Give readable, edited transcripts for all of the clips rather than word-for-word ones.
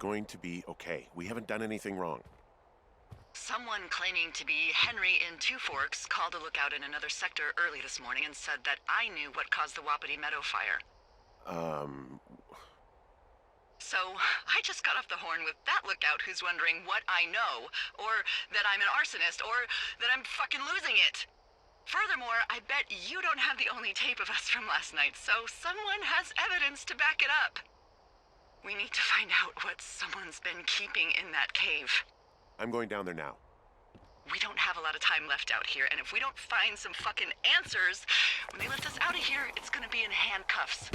going to be okay. We haven't done anything wrong. Someone claiming to be Henry in Two Forks called a lookout in another sector early this morning and said that I knew what caused the Wapiti Meadow fire. So, I just got off the horn with that lookout who's wondering what I know, or that I'm an arsonist, or that I'm fucking losing it. Furthermore, I bet you don't have the only tape of us from last night, so someone has evidence to back it up. We need to find out what someone's been keeping in that cave. I'm going down there now. We don't have a lot of time left out here, and if we don't find some fucking answers, when they lift us out of here, it's gonna be in handcuffs.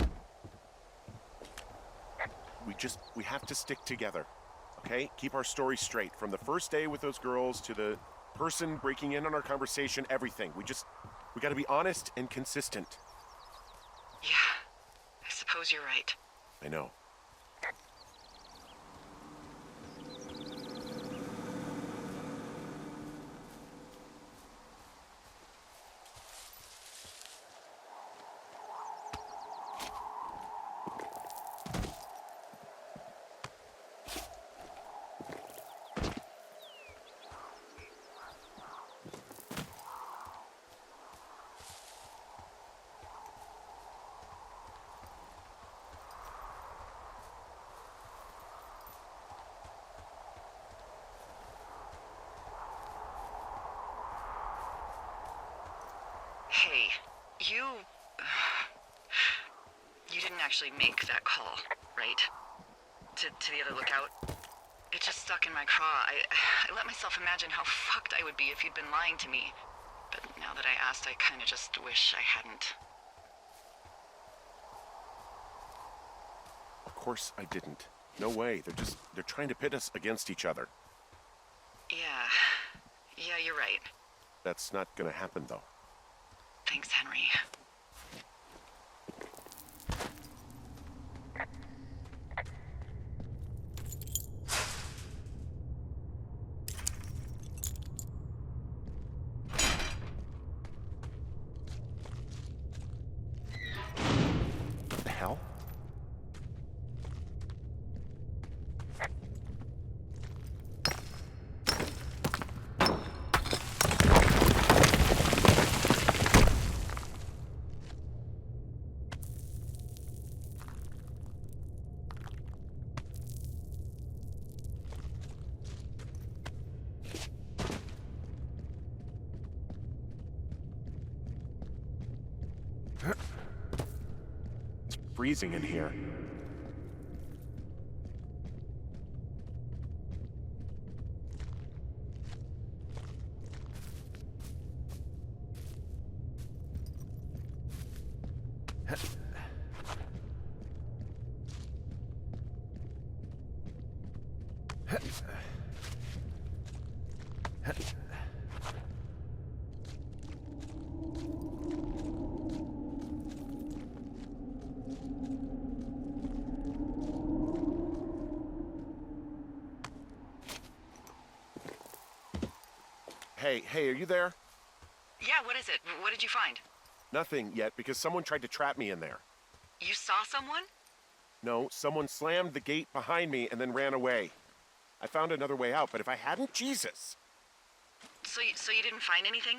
We have to stick together, okay? Keep our story straight. From the first day with those girls to the person breaking in on our conversation, everything. We gotta be honest and consistent. Yeah, I suppose you're right. I know. Hey, you didn't actually make that call, right? To the other lookout? It just stuck in my craw. I let myself imagine how fucked I would be if you'd been lying to me. But now that I asked, I kinda just wish I hadn't. Of course I didn't. No way. They're trying to pit us against each other. Yeah, you're right. That's not gonna happen, though. Thanks, Henry. What the hell? It's freezing in here. Hey, are you there? Yeah, what is it? What did you find? Nothing yet, because someone tried to trap me in there. You saw someone? No, someone slammed the gate behind me and then ran away. I found another way out, but if I hadn't, Jesus! So you didn't find anything?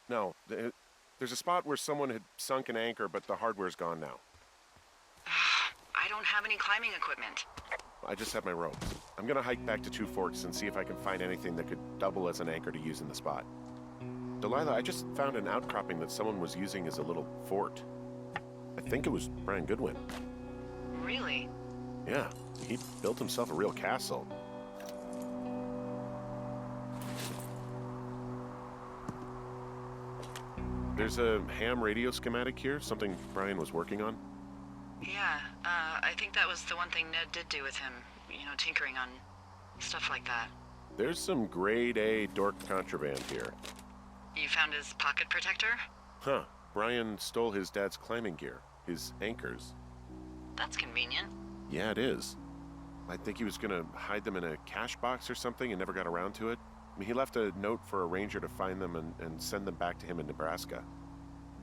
No, there's a spot where someone had sunk an anchor, but the hardware's gone now. I don't have any climbing equipment. I just have my ropes. I'm gonna hike back to Two Forks and see if I can find anything that could double as an anchor to use in the spot. Delilah, I just found an outcropping that someone was using as a little fort. I think it was Brian Goodwin. Really? Yeah, he built himself a real castle. There's a ham radio schematic here, something Brian was working on. Yeah, I think that was the one thing Ned did do with him. You know, tinkering on stuff like that. There's some grade A dork contraband here. You found his pocket protector? Huh. Brian stole his dad's climbing gear, his anchors. That's convenient. Yeah, it is. I think he was gonna hide them in a cash box or something and never got around to it. I mean, he left a note for a ranger to find them and send them back to him in Nebraska.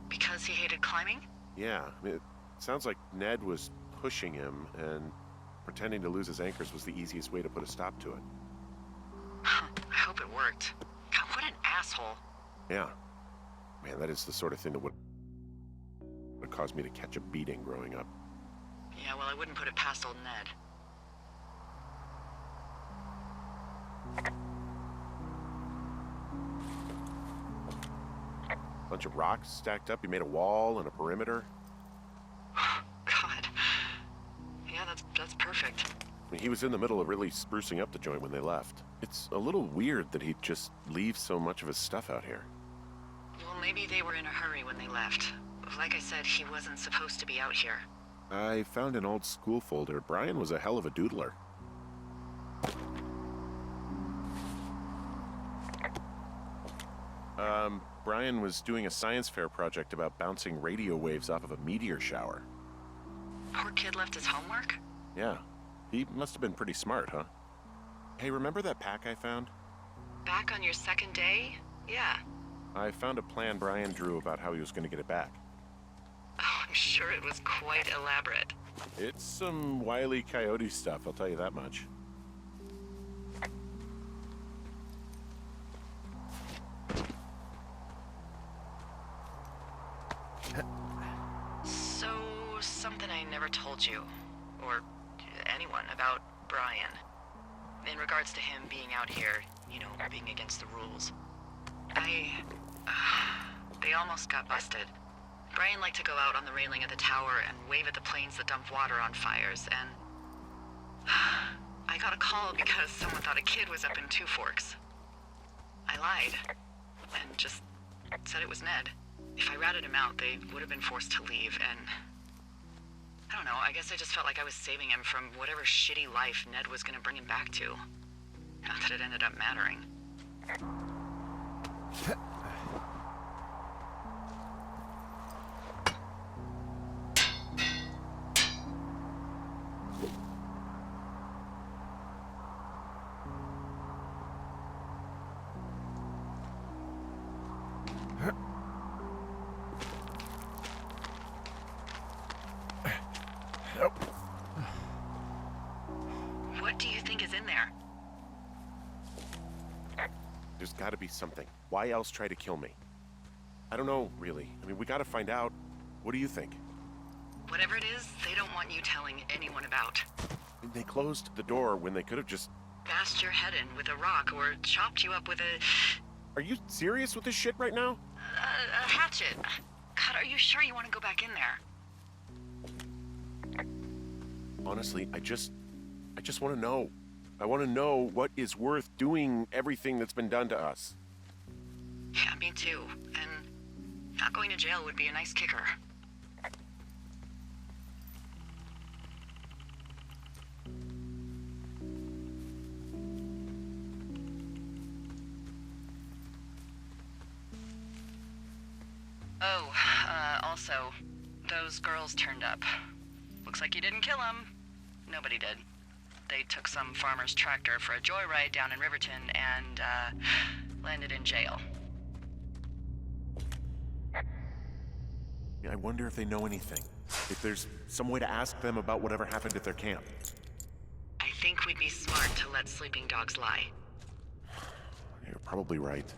Because he hated climbing? Yeah, I mean, it sounds like Ned was pushing him, and pretending to lose his anchors was the easiest way to put a stop to it. I hope it worked. God, what an asshole. Yeah. Man, that is the sort of thing that would cause me to catch a beating growing up. Yeah, well, I wouldn't put it past old Ned. Bunch of rocks stacked up. He made a wall and a perimeter. God. Yeah, that's perfect. I mean, he was in the middle of really sprucing up the joint when they left. It's a little weird that he'd just leave so much of his stuff out here. Well, maybe they were in a hurry when they left. Like I said, he wasn't supposed to be out here. I found an old school folder. Brian was a hell of a doodler. Brian was doing a science fair project about bouncing radio waves off of a meteor shower. Poor kid left his homework? Yeah. He must have been pretty smart, huh? Hey, remember that pack I found? Back on your second day? Yeah. I found a plan Brian drew about how he was going to get it back. Oh, I'm sure it was quite elaborate. It's some Wile E. Coyote stuff, I'll tell you that much. So, something I never told you, or anyone, about Brian. In regards to him being out here, you know, being against the rules. They almost got busted. Brian liked to go out on the railing of the tower and wave at the planes that dump water on fires, and I got a call because someone thought a kid was up in Two Forks. I lied, and just said it was Ned. If I ratted him out, they would have been forced to leave, and I don't know, I guess I just felt like I was saving him from whatever shitty life Ned was gonna bring him back to. Not that it ended up mattering. What do you think is in there? There's gotta be something. Why else try to kill me? I don't know, really. I mean, we gotta find out. What do you think? Whatever it is, they don't want you telling anyone about. They closed the door when they could have just... Bashed your head in with a rock or chopped you up with a Are you serious with this shit right now? hatchet. God, are you sure you want to go back in there? Honestly, I just want to know. I want to know what is worth doing everything that's been done to us. Yeah, me too. And not going to jail would be a nice kicker. Oh, also, those girls turned up. Looks like you didn't kill them. Nobody did. They took some farmer's tractor for a joyride down in Riverton and, landed in jail. I wonder if they know anything. If there's some way to ask them about whatever happened at their camp. I think we'd be smart to let sleeping dogs lie. You're probably right.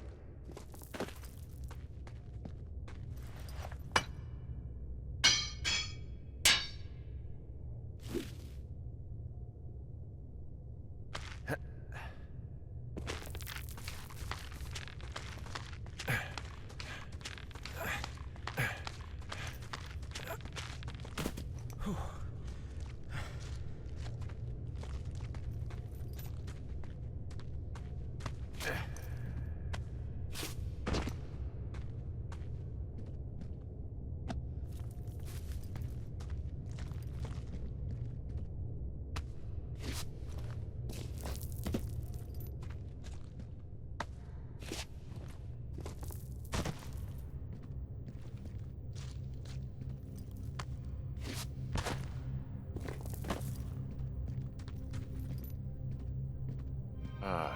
Ah,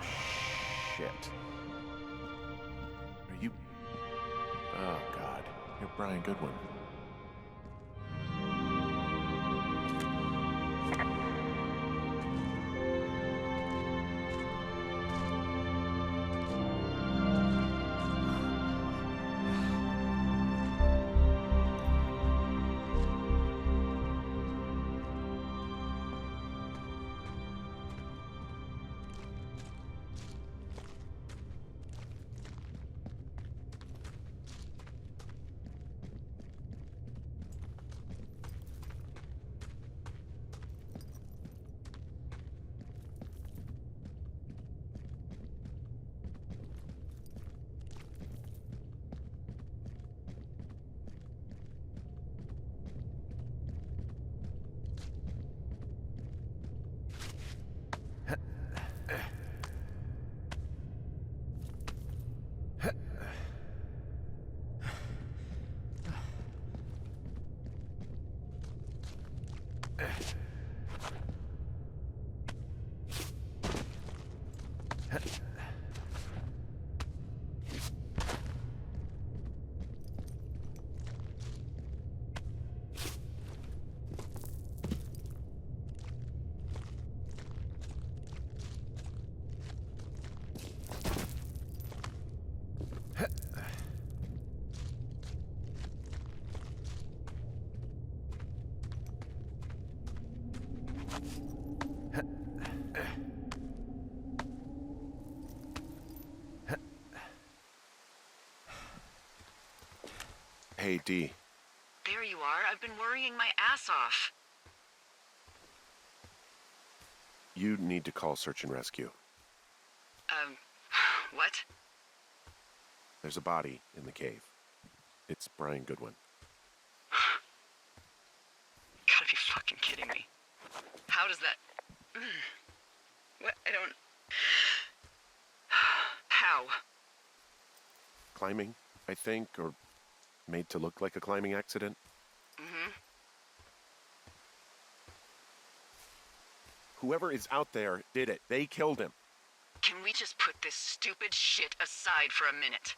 shit. Are you... Oh, God. You're Brian Goodwin. Hey, Dee. There you are. I've been worrying my ass off. You need to call search and rescue. What? There's a body in the cave. It's Brian Goodwin. Gotta be fucking kidding me. How does that... What? I don't... How? Climbing, I think, or made to look like a climbing accident. Mm-hmm. Whoever is out there did it. They killed him. Can we just put this stupid shit aside for a minute?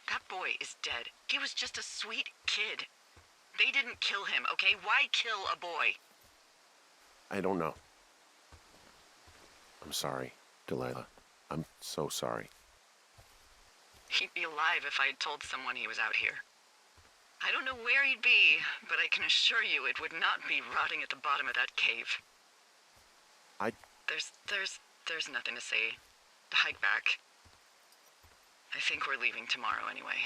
That boy is dead. He was just a sweet kid. They didn't kill him, okay? Why kill a boy? I don't know. I'm sorry, Delilah. I'm so sorry. He'd be alive if I had told someone he was out here. I don't know where he'd be, but I can assure you it would not be rotting at the bottom of that cave. There's nothing to say. Hike back. I think we're leaving tomorrow anyway.